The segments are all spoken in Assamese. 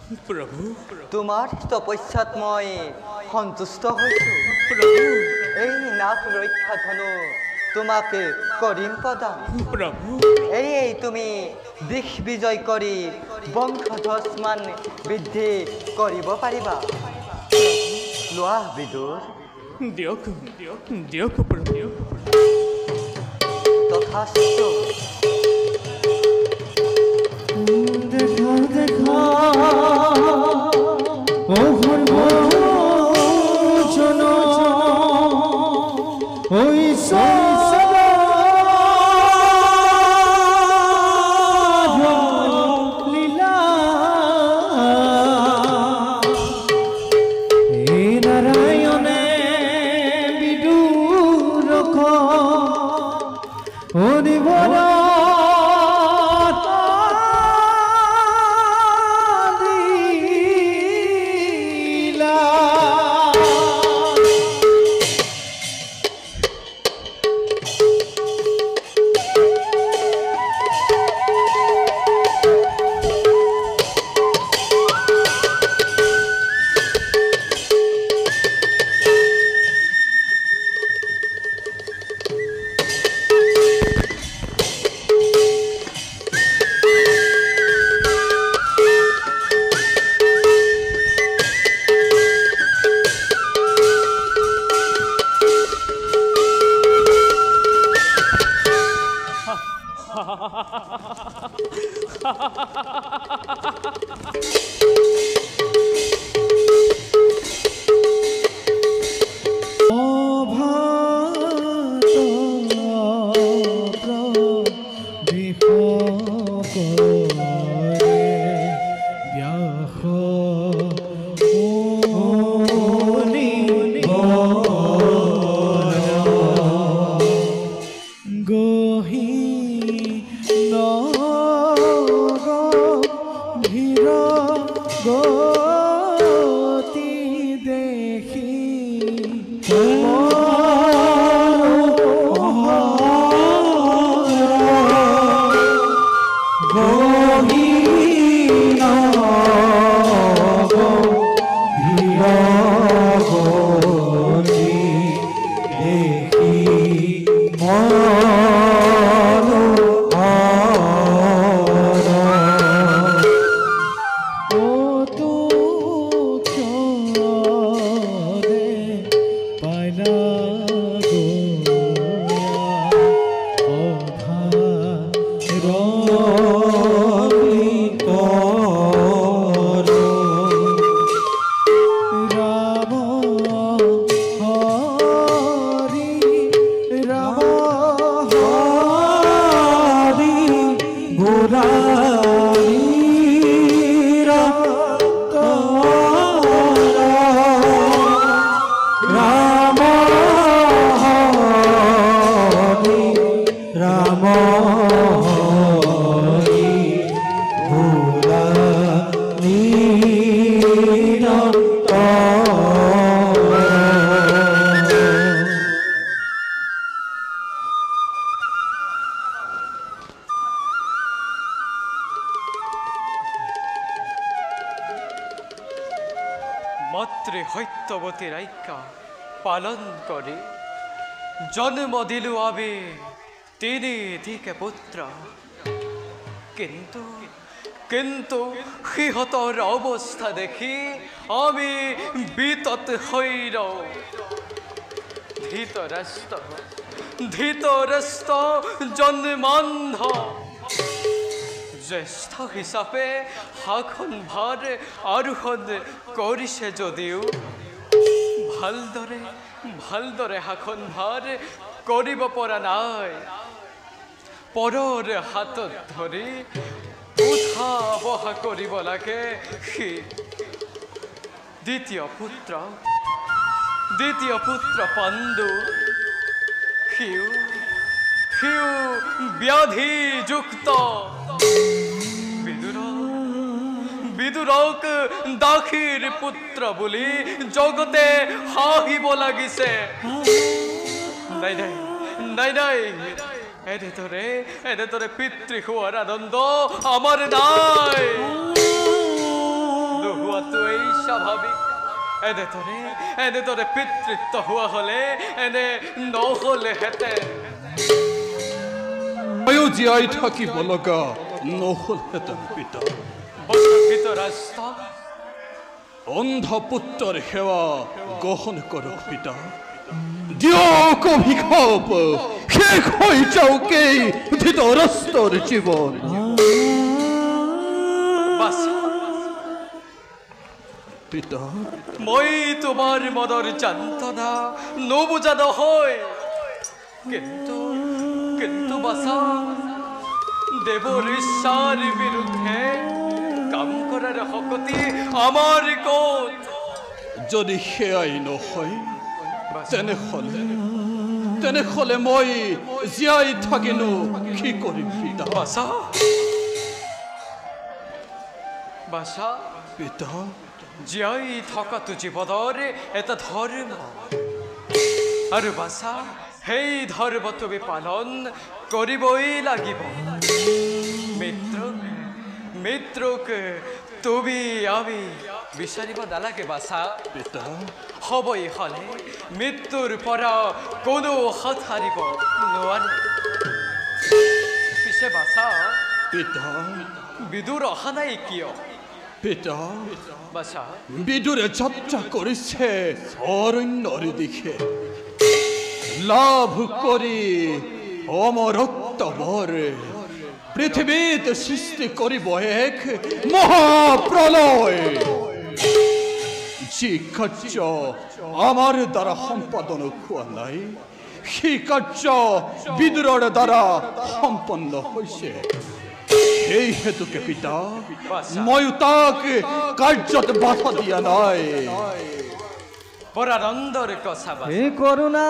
প্ৰভু তোমাৰ তপস্যাত মই সন্তুষ্ট হৈছো প্ৰভু এই নাক ৰক্ষা ধনু তোমাকে কৰিম প্ৰদান প্ৰভু এই তুমি দিশ বিজয় কৰি বংশধ্বজমান বৃদ্ধি কৰিব পাৰিবা লোৱা বিদুৰ দিয়ক দিয়ক দিয়ক প্ৰভু তথাস্তু দেখা দেখা ও ভজন ওই লীলা হে নারায়ণে বিদুরক হরিবর মাতৃ সত্যবতীর আজ্ঞা পালন করে জন্ম দিল আমি তিনি দিকে পুত্র কিন্তু কিন্তু সিহঁতৰ অৱস্থা দেখি আমি বিতত হৈৰ ধৃতৰাষ্ট্ৰ জন্মান্ধ জ্যেষ্ঠ হিচাপে শাসনভাৰ আৰোহণ কৰিছে যদিও ভালদৰে শাসনভাৰ কৰিব পৰা নাই পৰৰ হাতত ধৰি উঠা বহা কৰিব লাগে সি দ্বিতীয় পুত্ৰ পাণ্ডু সিও ব্যাধিযুক্ত বিদুৰক দাসীৰ পুত্ৰ বুলি জগতে হাঁহিব লাগিছে নাই এনেদৰে পিতৃ হোৱাৰ আনন্দ আমাৰ নাই এই স্বাভাবিক এনে তোরে পিতৃত্ব হুয়া হলে এনে নহলে হেতে ময়ো জীয়াই থাকিব লগা নহ'লহেঁতেন পিতা ধৃতৰাষ্ট্ৰ অন্ধ পুত্ৰৰ সেৱা গ্ৰহণ কৰক পিতা দিয়ক অভিশাপ শেষ হৈ যাওকেই ধৃতৰাষ্ট্ৰৰ জীৱন বাছা পিতা মই তোমাৰ মনৰ যন্ত্ৰণা নুবুজা নহয় কিন্তু কিন্তু বাছা দেৱৰ ইচ্ছাৰ বিৰুদ্ধে কাম কৰাৰ শক্তি আমাৰ ক'ত যদি সেয়াই নহয় তেনেহ'লে মই জীয়াই থাকিনো কি কৰিম পিতা বাছা বাছা পিতা জীয়াই থকাটো জীৱনৰ এটা ধৰ্ম আৰু বাছা সেই ধৰ্ম তুমি পালন কৰিবই লাগিব মিত্ৰক তুমি আমি বিচাৰিব নালাগে বাছা পিতা হ'বই হ'লে মৃত্যুৰ পৰা কোনো হাত সাৰিব নোৱাৰে পিছে বাছা পিতা বিদুৰ অহা নাই কিয় পিতা বাছা বিদুৰে যাত্ৰা কৰিছে অৰণ্যৰ দিশে লাভ কৰি অমৰত্ব বৰ পৃথিৱীত সৃষ্টি কৰিব এক মহাপ্ৰলয় যি কাৰ্য আমাৰ দ্বাৰা সম্পাদন হোৱা নাই সেই কাৰ্য বিদুৰৰ দ্বাৰা সম্পন্ন হৈছে এই হেতুকে পিতা ময়ো তাক কাৰ্যত বাধা দিয়া নাই বৰ আনন্দৰ কথা বাছা হে কৰুণা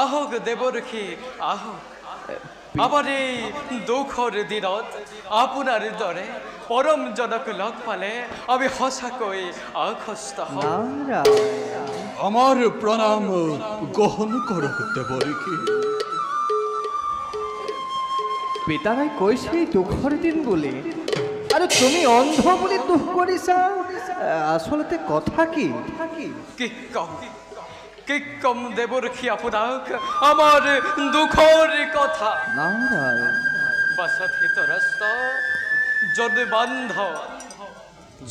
আহক দেৱৰখী আহক আমাৰ এই দুখৰ দিনত আপোনাৰ দৰে পৰম জনক লগ পালে আমি সঁচাকৈ আশ্বস্ত হওঁ আমাৰ প্ৰণাম গ্ৰহণ কৰক দেৱৰখী পিতাৰাই কৈছে দুখৰ দিন বুলি আৰু তুমি অন্ধ বুলি দুখ কৰিছা আচলতে কথা কি কি কম দেৱৰখী আপোনাক আমাৰ দুখৰ কথা নাৰায়ণ বাছা ধৃতৰাষ্ট্ৰ জন্মান্ধ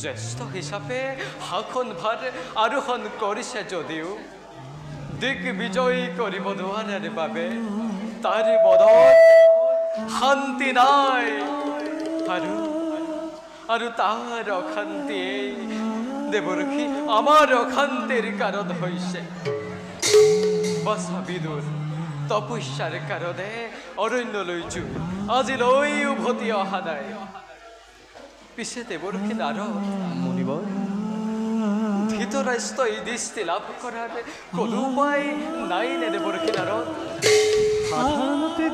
জ্যেষ্ঠ হিচাপে শাসনভাৰ আৰোহণ কৰিছে যদিও দিগ্বিজয় কৰিব নোৱাৰাৰ বাবে তাৰ মনত শান্তি নাই আৰু তাৰ অশান্তিয়ে দেৱৰখী আমাৰ অশান্তিৰ কাৰণ হৈছে বাছা বিদুৰ তপস্যাৰ কাৰণে অৰণ্যলৈ যোৱা আজিলৈ উভতি অহা নাই পিছে দেৱৰখী নাৰদ মুনিবৰ ধৃতৰাষ্ট্ৰই দৃষ্টি লাভ কৰাৰ কোনো উপায় নাই নে দেৱৰখী নাৰদ সাধাৰণতে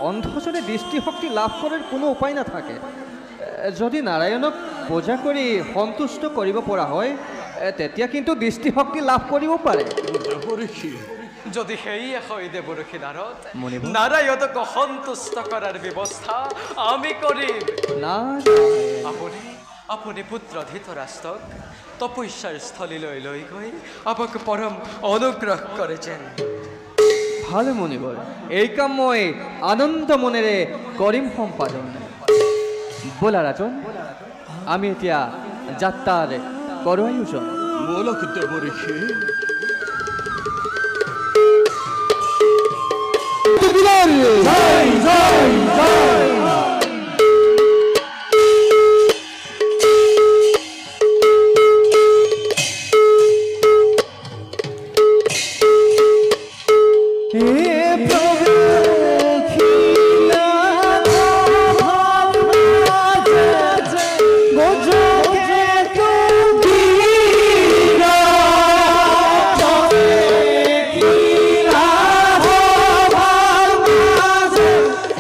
অন্ধজনে দৃষ্টিশক্তি লাভ কৰাৰ কোনো উপায় নাথাকে যদি নাৰায়ণক পূজা কৰি সন্তুষ্ট কৰিব পৰা হয় তেতিয়া কিন্তু দৃষ্টিশক্তি লাভ কৰিব পাৰে দেৱৰখী যদি সেয়ে হয় দেৱৰখী নাৰদ মুনিবৰ নাৰায়ণক সন্তুষ্ট কৰাৰ ব্যৱস্থা আমি কৰিম আপুনি পুত্ৰ ধৃতৰাষ্ট্ৰক তপস্যাৰ স্থলীলৈ লৈ গৈ আমাক পৰম অনুগ্ৰহ কৰে যেন ভালে মুনিবৰ এই কাম মই আনন্দ মনেৰে কৰিম সম্পাদন ব'লা ৰাজন আমি এতিয়া যাত্ৰাৰ কৰো আয়োজন বলক দেৱৰখী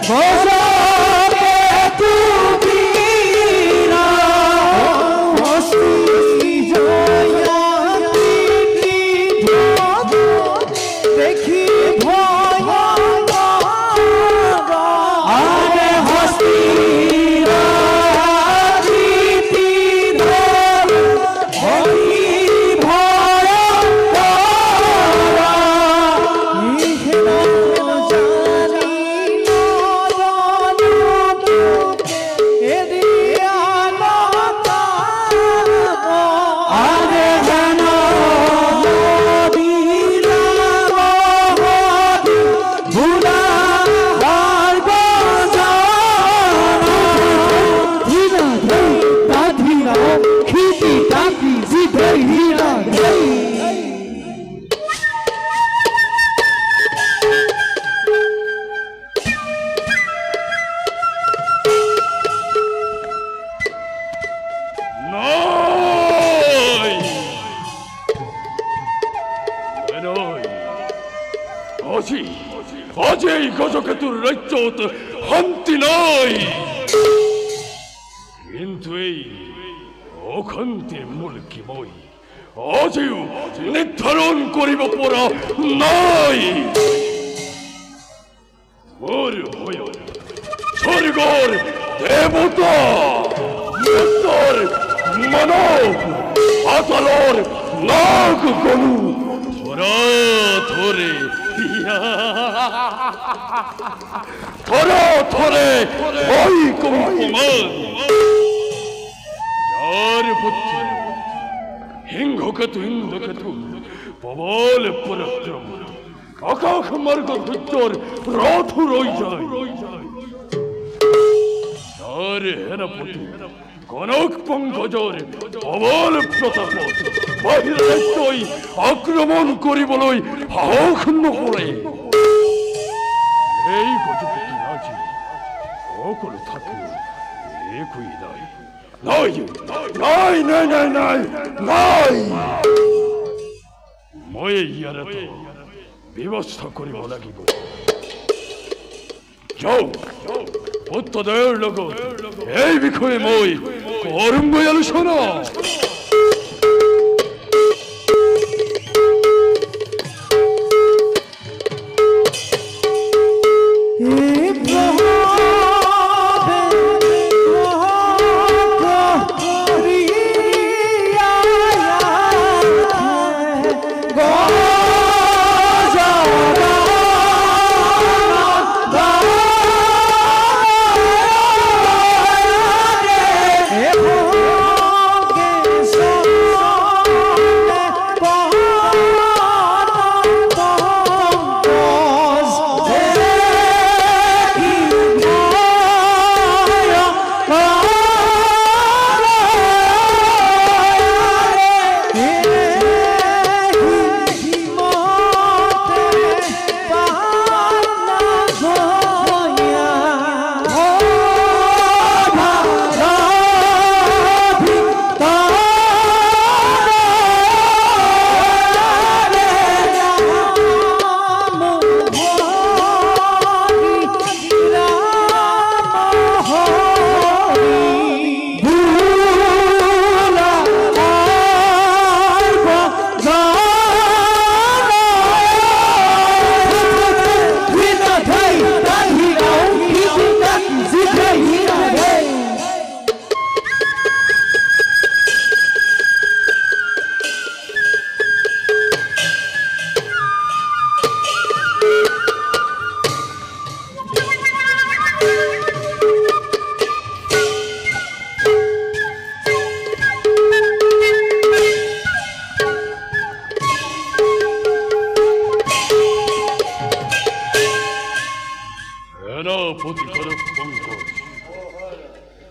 Bozo! আজি এই গজকেতুৰ ৰাজ্যত শান্তি নাই, কিন্তু এই অশান্তিৰ মূল কি মই আজিও নিৰ্ধাৰণ কৰিব পৰা নাই। মোর ভয় স্বর্গর দেবতা, মৃত্যুর মানব, পাতালর নাগ গরু ধরা ধরে ধরা ধরে ওই কুমকুমান যার পুত্র হিংহকেতু ইন্দ্রকেতু প্রবল পরাক্রম আকাশ মার্গ ধৈর্যর রথ রই যায়, যার হেরাপতি কনক পঙ্কজর প্রবল প্রতাপ বাহির রাজ্যই আক্রমণ করিবলৈ সাহস নকৰে। এই গজপতি আজি সকলো থাকিও একোই নাই, নাই নাই নাই নাই নাই নাই। মই ইয়াৰ এটা ব্যৱস্থা কৰিব লাগিব। যাও পুত্ৰদয়ৰ লগত এই বিষয়ে মই কৰিমগৈ আলোচনা।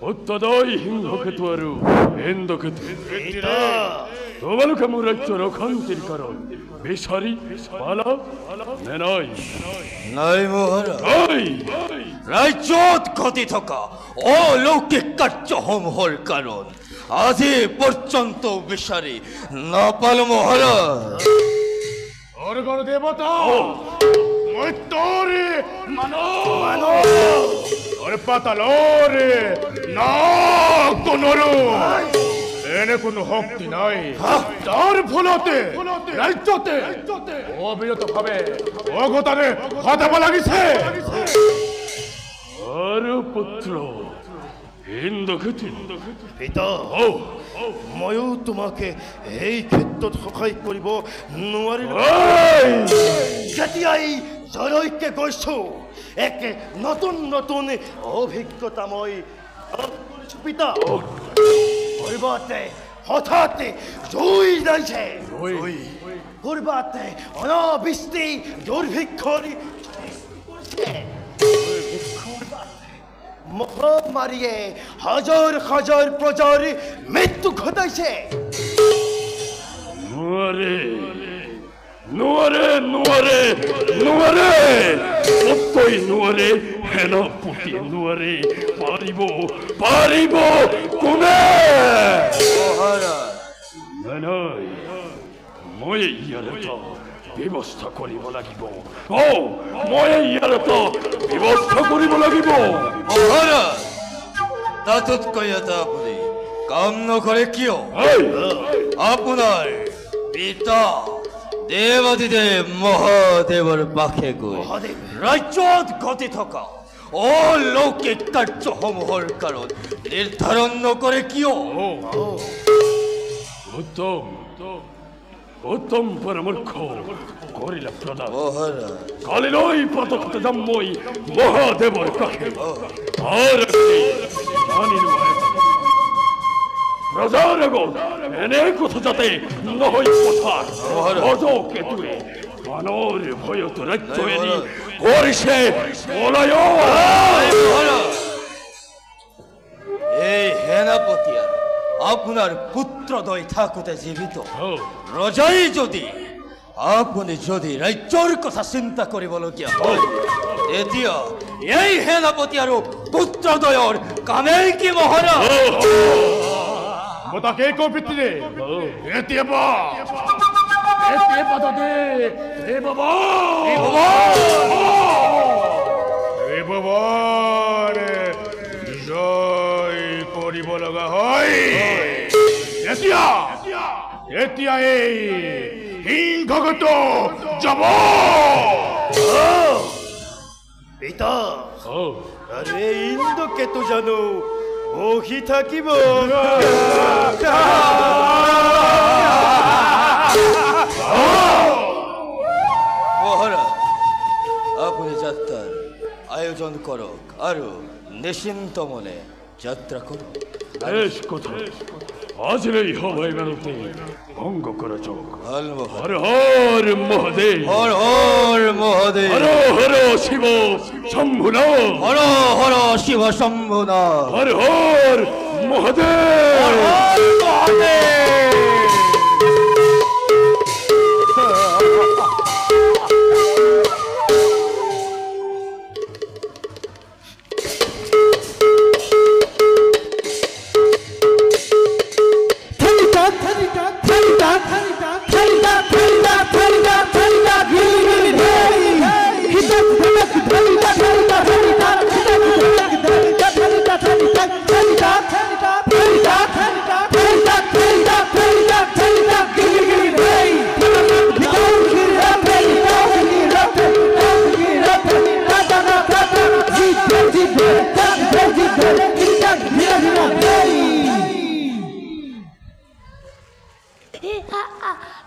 পুত্ৰদয় সিংহকেতু আৰু ইন্দ্ৰকেতু তোমালোকে মোৰ ৰাজ্যৰ অশান্তিৰ কাৰণ বিচাৰি পালা নে নাই? নাই মহাৰাজ, ৰাজ্যত ঘটি থকা অলৌকিক কাৰ্যসমূহৰ কাৰণ আজি পৰ্যন্ত বিচাৰি নাপালো মহাৰাজ। স্বৰ্গৰ দেৱতা মৃত্যুৰে মানৱ পাতালৰে নাগ নৰো এনে কোনো শক্তি নাই, যাৰ ফলতে ৰাজ্যতে অবিৰতভাৱে অঘটনে ঘটাব লাগিছে। আৰু পুত্ৰ ইন্দ্ৰকেতু পিতা, ময়ো তোমাকে এই ক্ষেত্ৰত সহায় কৰিব নোৱাৰিলো। যেতিয়াই জলৈকে গৈছো এক নতুন নতুন অভিজ্ঞতা মই কৰিছো পিতা। পূৰ্বতে হঠাৎ জুই জ্বলাইছে, পূৰ্বতে অনাবৃষ্টি দুৰ্ভিক্ষৰ মহামাৰীয়ে হাজাৰ হাজাৰ প্ৰজাৰ মৃত্যু ঘটাইছে। নোৱাৰে নোৱাৰে নোৱাৰে সত্যই নোৱাৰে সেনাপতি নোৱাৰে পাৰিব পাৰিব কোনে নাই নাই মই ইয়াৰ এটা ব্যৱস্থা কৰিব লাগিব মই ইয়াৰ এটা ব্যৱস্থা কৰিব লাগিব মহাৰাজ তাতোতকৈ এটা আপুনি কাম নকৰে কিয় আপোনাৰ পিতা দেৱাদিদেৱ মহাদেৱৰ পাশে গৈ ৰাজ্যত ঘটি থকা অলৌকিক কাৰ্যসমূহৰ কাৰণ নিৰ্ধাৰণ নকৰে কিয় উত্তম উত্তম পৰামৰ্শ কৰিলা প্ৰধান কালিলৈ প্ৰাতঃতে যাম মই মহাদেৱৰ কাষে প্ৰজাৰ আগত এনে কথা যাতে নহয় পথাৰ অজকেতুৱে মানৰ ভয়ত ৰাজ্য এৰি কৰিছে এই সেনাপতি আপোনাৰ পুত্ৰদ্বয় থাকোঁতে জীৱিত ৰজাই যদি আপুনি যদি ৰাজ্যৰ কথা চিন্তা কৰিবলগীয়া হয় তেতিয়া এই সেনাপতি আৰু পুত্ৰদ্বয়ৰ কামেই কি মহাৰাজ মই তাকে কৈ পিতৃ এতিয়া তাতে জয় কৰিব লগা হয় এতিয়া এই সিংহগত যাব পিতা আৰু এই ইন্দ্ৰকেতু জানো বহি থাকিব মহাৰাজ আপুনি যাত্ৰাৰ আয়োজন কৰক আৰু নিশ্চিন্ত মনে যাত্ৰা কৰক বেশ কথা আজির এই সভায় বেরোতে ভঙ্গ করা চোখ হর হর মহাদেব হর হর মহাদেব হর হর শিব শম্ভুনা হর হর শিব শম্ভুনা হর হর মহাদেব হর হর মহাদেব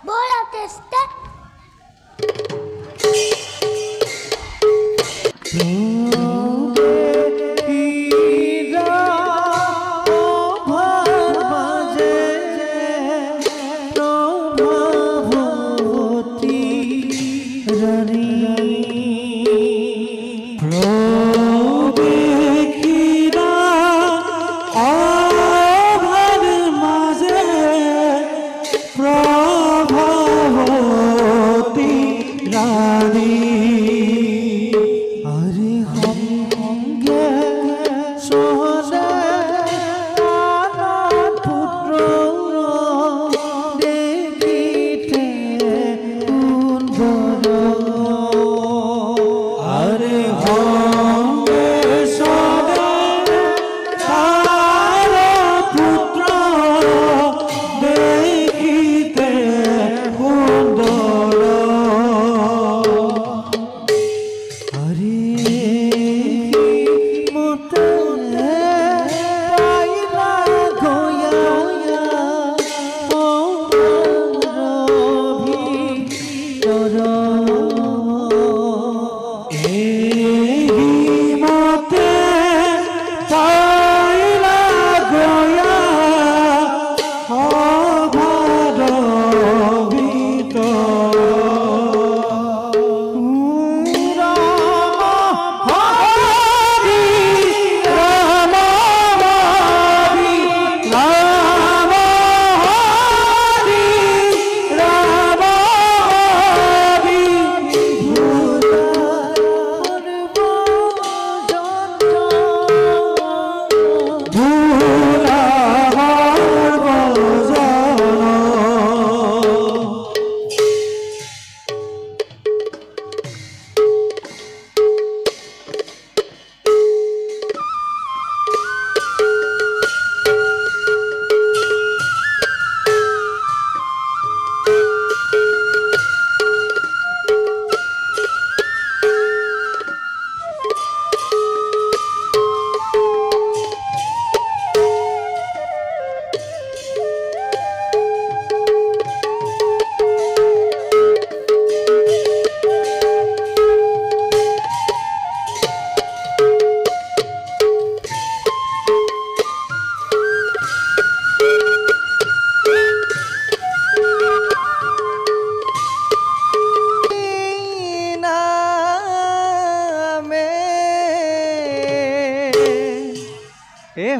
Bola testa. अरे हम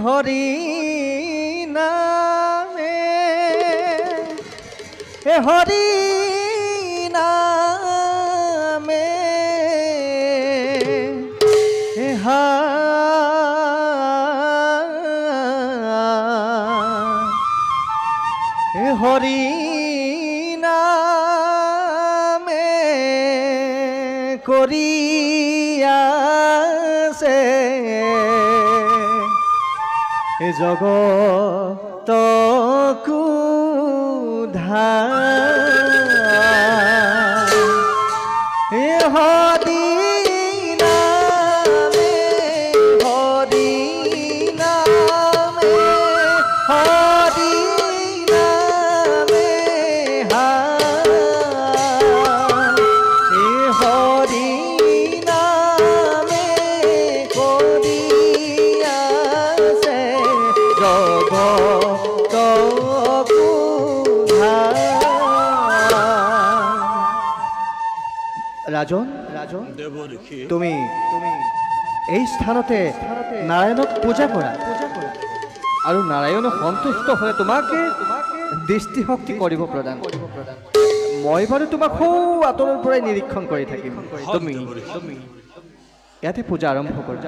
হরি নামে হরি নামে হরি নামে করিয়াছে জগতকু ধার হরি নামে হরি নামে হরি নামে হরি নামে করিয়াছে জগতকু রাজন রাজন তুমি এই স্থানতে নারায়ণক পূজা কৰা আৰু নাৰায়ণক সন্তুষ্ট হৈ তোমাকে দৃষ্টিশক্তি কৰিব প্ৰদান মই বাৰু তোমাক সৌ আঁতৰৰ পৰাই নিৰীক্ষণ কৰি থাকিম তুমি ইয়াতে পূজা আৰম্ভ কৰা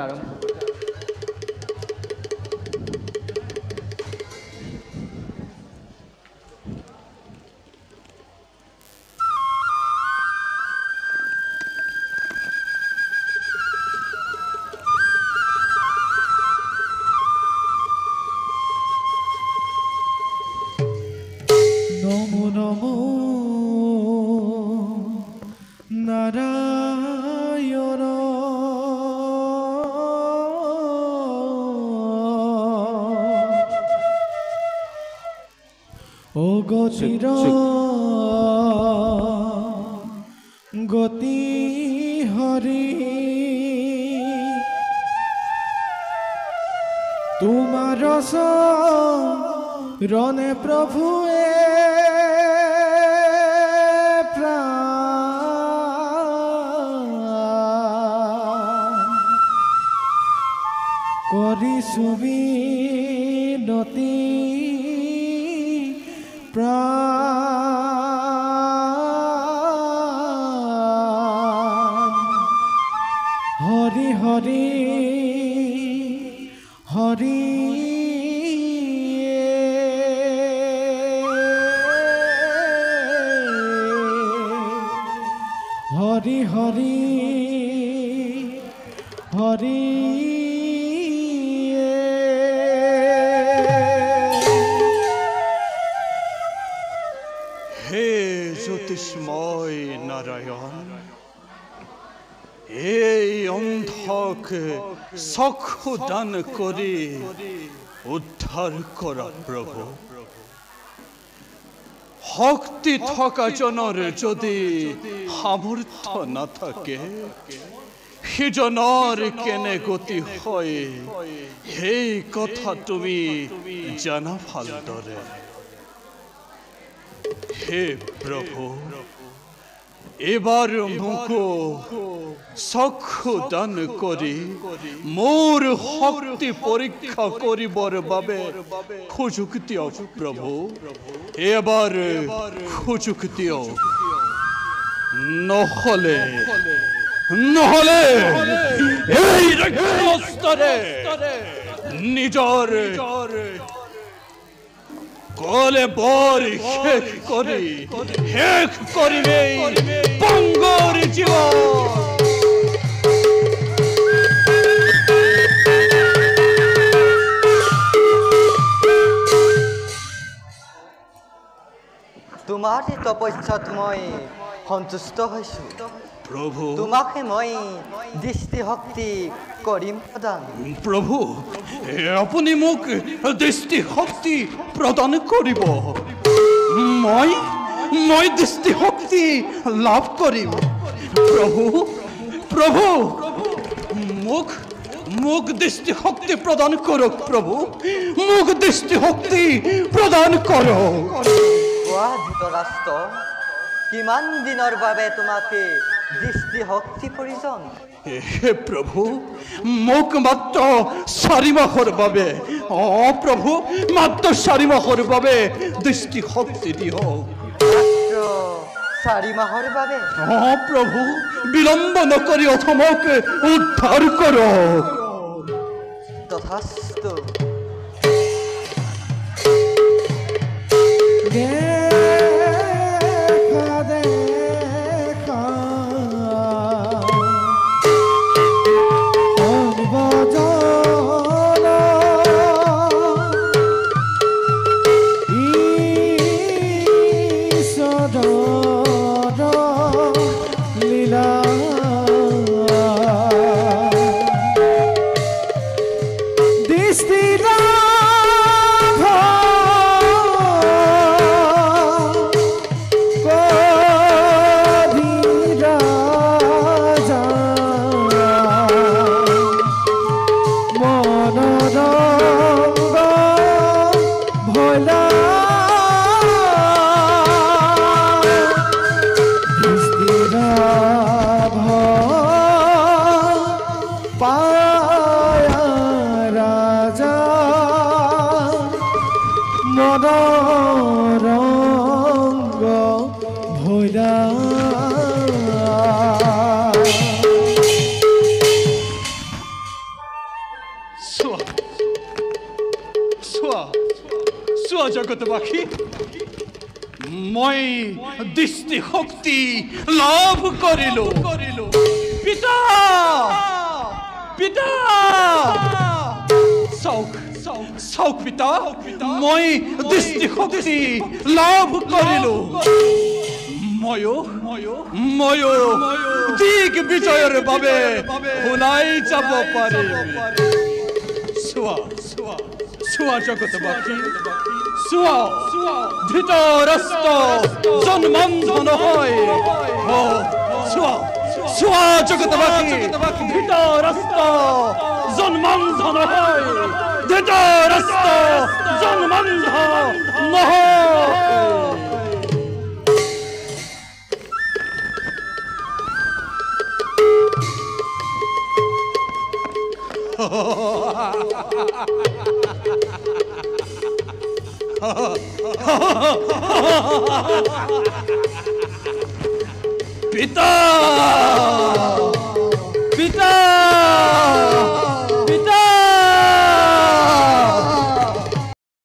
নমো নমো নারায়ণ ও গতির গতি হরি তোমার রণে প্রভুয়ে করি সুবিনতি প্রাণ হরি হরি হরি হরি হরি হরি হে জ্যোতিষ্ময় নারায়ণ, এই অন্ধকে চক্ষু দান কৰি উদ্ধাৰ কৰা প্ৰভু। শক্তি থকা জনৰ যদি সামৰ্থ্য নাথাকে, সিজনৰ কেনে গতি হয় সেই কথা তুমি জানা ভালদৰে। হে প্ৰভু, এবাৰ মোকো চক্ষু দান কৰি মোৰ শক্তি পৰীক্ষা কৰিবৰ বাবে সুযোগ দিয়ক প্ৰভু। এবাৰ সুযোগ দিয়ক, নহ'লে এই ৰাক্ষসৰে নিজৰ কলে বৰ শেষ কৰিবে পংগৰ জীবন। তোমাৰ তপস্যাত মই সন্তুষ্ট হৈছো প্ৰভু। তোমাকে মই দৃষ্টিশক্তি কৰিম প্ৰদান। প্ৰভু, আপুনি মোক দৃষ্টিশক্তি প্ৰদান কৰিব। মই দৃষ্টিশক্তি লাভ কৰিম। প্ৰভু, মোক দৃষ্টিশক্তি প্ৰদান কৰক। প্ৰভু, মোক দৃষ্টিশক্তি প্ৰদান কৰক। ধৃতৰাষ্ট্ৰ, কিমান দিনৰ বাবে তোমাকে দৃষ্টি শক্তি প্ৰয়োজন। হে প্ৰভু মোক মাত্ৰ 4 মাহৰ বাবে প্ৰভু মাত্ৰ 4 মাহৰ বাবে দৃষ্টি শক্তি দিয়ক। মাত্ৰ 4 মাহৰ বাবে? প্ৰভু বিলম্ব নকৰি অসমক উদ্ধাৰ কৰক। তথাস্তু। দেখা দেখা সৰ্বজন ঈশ্বৰ লীলা দৃষ্টি মদৰঙ্গ ভৈৰা চোৱা জগতবাসী মই দৃষ্টি শক্তি লাভ কৰিলো। পিতা পিতা চাওক পিতা মই দৃষ্টি শক্তি লাভ কৰিলো। ময়ো দিগ বিজয়ৰ বাবে ওলাই যাব পাৰিম। চোৱা জগতবাসী চোৱা ধৃতৰাষ্ট্ৰ জন্মান্ধন হয়। চোৱা জগতবাসী ধৃতৰাষ্ট্ৰ জন্মান্ধন হয়। ধৃতৰাষ্ট্ৰ জন্মান্ধ নহয়। পিতা পিতা